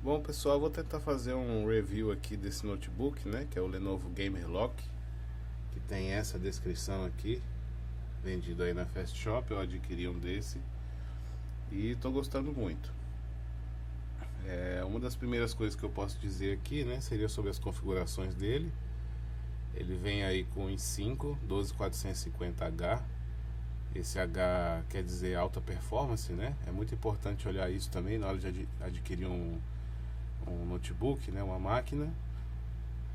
Bom pessoal, vou tentar fazer um review aqui desse notebook, né, que é o Lenovo Gamerlock, que tem essa descrição aqui, vendido aí na Fast Shop. Eu adquiri um desse e estou gostando muito. Uma das primeiras coisas que eu posso dizer aqui, né, seria sobre as configurações dele. Ele vem aí com i5 12450H. Esse H quer dizer alta performance, né? É muito importante olhar isso também na hora de adquirir um notebook, né? Uma máquina,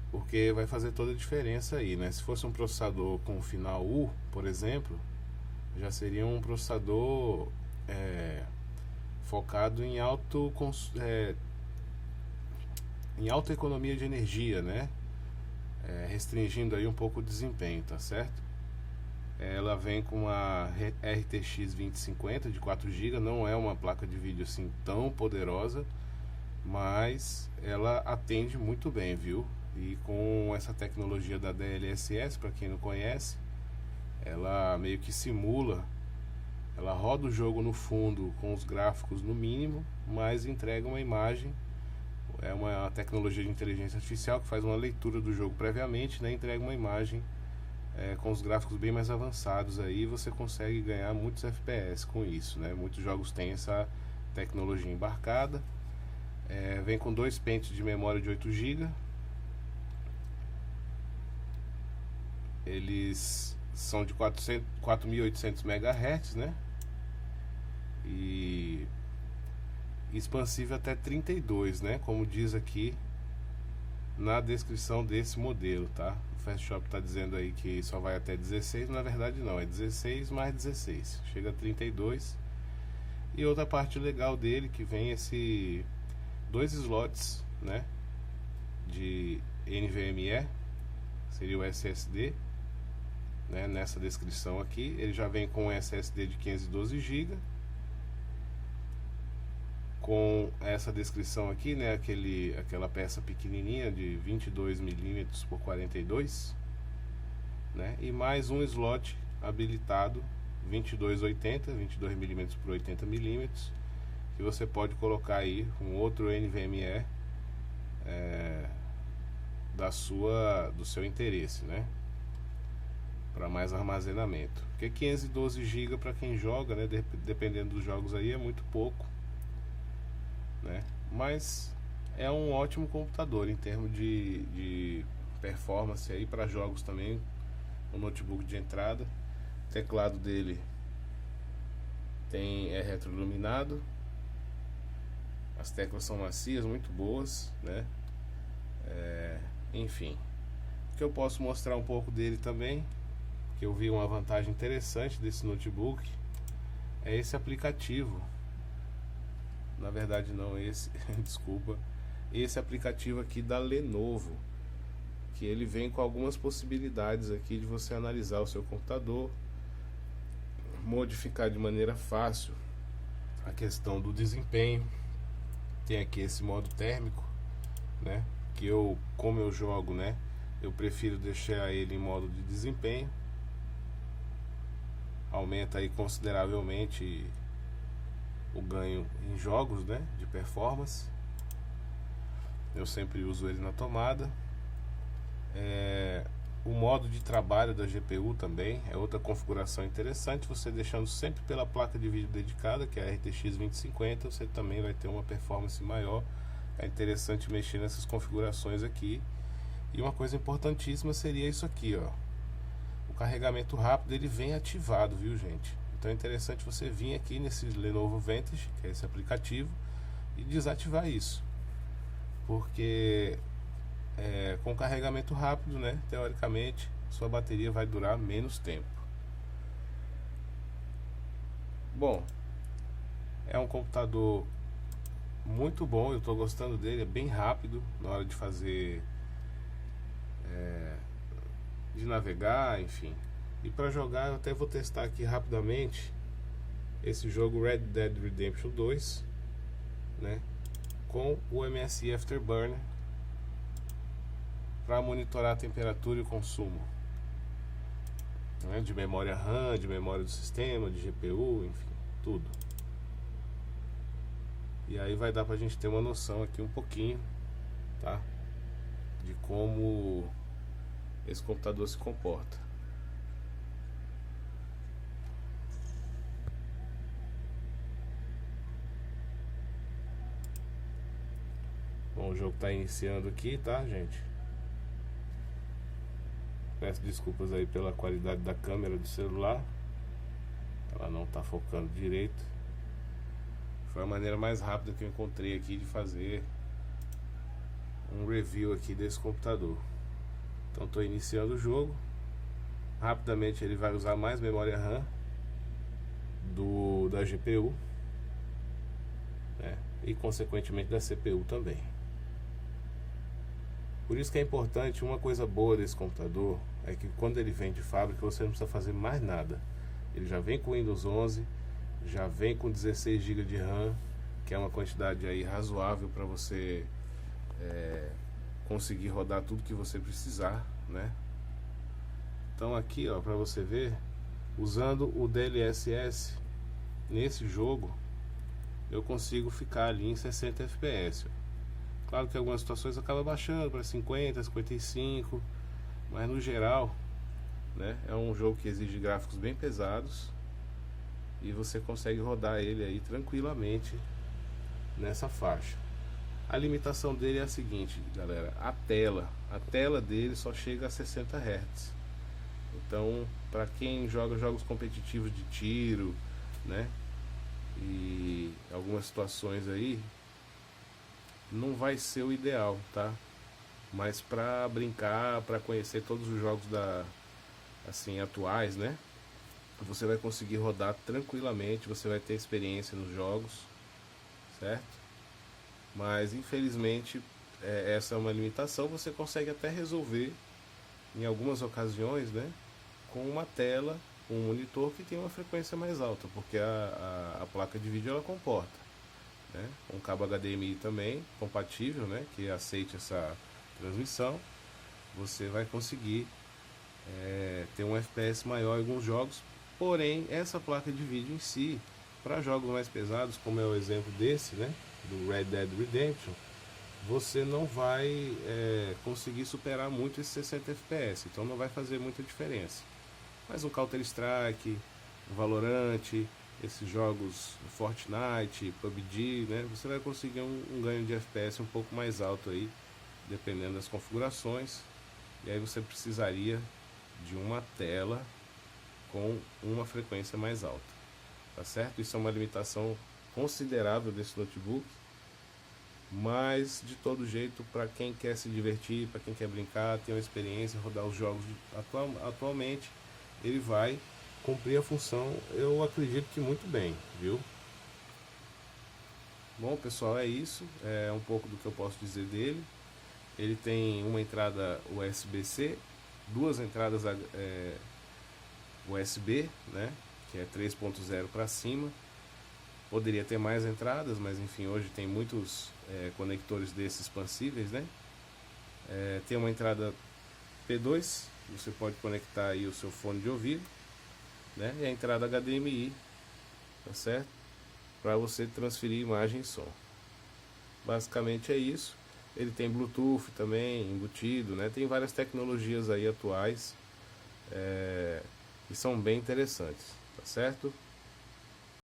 porque vai fazer toda a diferença aí, né? Se fosse um processador com final U, por exemplo, já seria um processador focado em em alta economia de energia, né? Restringindo aí um pouco o desempenho, tá certo? Ela vem com a RTX 2050 de 4 GB, não é uma placa de vídeo assim tão poderosa, mas ela atende muito bem, viu? E com essa tecnologia da DLSS, para quem não conhece, ela meio que simula, ela roda o jogo no fundo com os gráficos no mínimo, mas entrega uma imagem. É uma tecnologia de inteligência artificial que faz uma leitura do jogo previamente, né? Entrega uma imagem com os gráficos bem mais avançados aí. Você consegue ganhar muitos FPS com isso, né? Muitos jogos têm essa tecnologia embarcada. Vem com dois pentes de memória de 8 GB. Eles são de 4.800 MHz, né? E expansível até 32, né? Como diz aqui na descrição desse modelo, tá? O Fast Shop tá dizendo aí que só vai até 16, na verdade não, é 16 mais 16, chega a 32. E outra parte legal dele, que vem dois slots, né, de NVMe, seria o SSD, né, nessa descrição aqui. Ele já vem com um SSD de 512 GB, com essa descrição aqui, né, aquela peça pequenininha de 22 mm por 42, né, e mais um slot habilitado 2280, 22 mm por 80 mm, que você pode colocar aí um outro NVMe do seu interesse, né, para mais armazenamento. Porque 512 GB para quem joga, né, dependendo dos jogos aí, é muito pouco, né? Mas é um ótimo computador em termos de performance aí para jogos também. Um notebook de entrada. O teclado dele é retroiluminado. As teclas são macias, muito boas, né? Enfim, o que eu posso mostrar um pouco dele também, que eu vi uma vantagem interessante desse notebook, é esse aplicativo. Na verdade não, desculpa, esse aplicativo aqui da Lenovo, que ele vem com algumas possibilidades aqui de você analisar o seu computador, modificar de maneira fácil a questão do desempenho. Tem aqui esse modo térmico, né, que como eu jogo, né, eu prefiro deixar ele em modo de desempenho. Aumenta aí consideravelmente o ganho em jogos, né, de performance. Eu sempre uso ele na tomada. O modo de trabalho da GPU também é outra configuração interessante. Você deixando sempre pela placa de vídeo dedicada, que é a RTX 2050, você também vai ter uma performance maior. É interessante mexer nessas configurações aqui. E uma coisa importantíssima seria isso aqui, ó. O carregamento rápido, ele vem ativado, viu, gente? Então é interessante você vir aqui nesse Lenovo Vantage, que é esse aplicativo, e desativar isso, porque com carregamento rápido, né, teoricamente sua bateria vai durar menos tempo. Bom, é um computador muito bom, eu estou gostando dele, é bem rápido na hora de fazer, de navegar, enfim. E para jogar, eu até vou testar aqui rapidamente esse jogo Red Dead Redemption 2, né, com o MSI Afterburner, para monitorar a temperatura e o consumo, né, de memória RAM, de memória do sistema, de GPU, enfim, tudo. E aí vai dar pra gente ter uma noção aqui um pouquinho, tá? De como esse computador se comporta. Bom, o jogo está iniciando aqui, tá, gente? Peço desculpas aí pela qualidade da câmera do celular. Ela não está focando direito. Foi a maneira mais rápida que eu encontrei aqui de fazer um review aqui desse computador. Então estou iniciando o jogo. Rapidamente ele vai usar mais memória RAM da GPU, né? E consequentemente da CPU também. Por isso que é importante, uma coisa boa desse computador é que quando ele vem de fábrica você não precisa fazer mais nada. Ele já vem com Windows 11, já vem com 16 GB de RAM, que é uma quantidade aí razoável para você conseguir rodar tudo que você precisar, né? Então aqui, ó, para você ver, usando o DLSS nesse jogo, eu consigo ficar ali em 60 FPS. Claro que em algumas situações acaba baixando para 50, 55, mas no geral, né, é um jogo que exige gráficos bem pesados e você consegue rodar ele aí tranquilamente nessa faixa. A limitação dele é a seguinte, galera: a tela dele só chega a 60 Hz. Então, para quem joga jogos competitivos de tiro, né, e algumas situações aí, não vai ser o ideal, tá? Mas para brincar, para conhecer todos os jogos assim atuais, né? Você vai conseguir rodar tranquilamente, você vai ter experiência nos jogos, certo? Mas infelizmente essa é uma limitação. Você consegue até resolver em algumas ocasiões, né? Com uma tela, um monitor que tem uma frequência mais alta, porque a placa de vídeo ela comporta, né? Um cabo HDMI também compatível, né, que aceite essa transmissão. Você vai conseguir ter um FPS maior em alguns jogos. Porém, essa placa de vídeo em si, para jogos mais pesados, como é o exemplo desse, né, do Red Dead Redemption, você não vai conseguir superar muito esses 60 FPS, então não vai fazer muita diferença. Mas um Counter Strike, um Valorant, esses jogos Fortnite, PUBG, né, você vai conseguir um ganho de FPS um pouco mais alto aí, dependendo das configurações. E aí você precisaria de uma tela com uma frequência mais alta, tá certo? Isso é uma limitação considerável desse notebook, mas de todo jeito, para quem quer se divertir, para quem quer brincar, ter uma experiência, rodar os jogos atualmente, ele vai cumprir a função, eu acredito que muito bem, viu? Bom, pessoal, é isso, é um pouco do que eu posso dizer dele. Ele tem uma entrada USB-C, duas entradas USB, né, que é 3.0 para cima. Poderia ter mais entradas, mas enfim, hoje tem muitos conectores desses expansíveis, né? Tem uma entrada P2, você pode conectar aí o seu fone de ouvido, né? E a entrada HDMI, tá certo? Para você transferir imagem e som. Basicamente é isso. Ele tem Bluetooth também embutido, né? Tem várias tecnologias aí atuais que são bem interessantes, tá certo?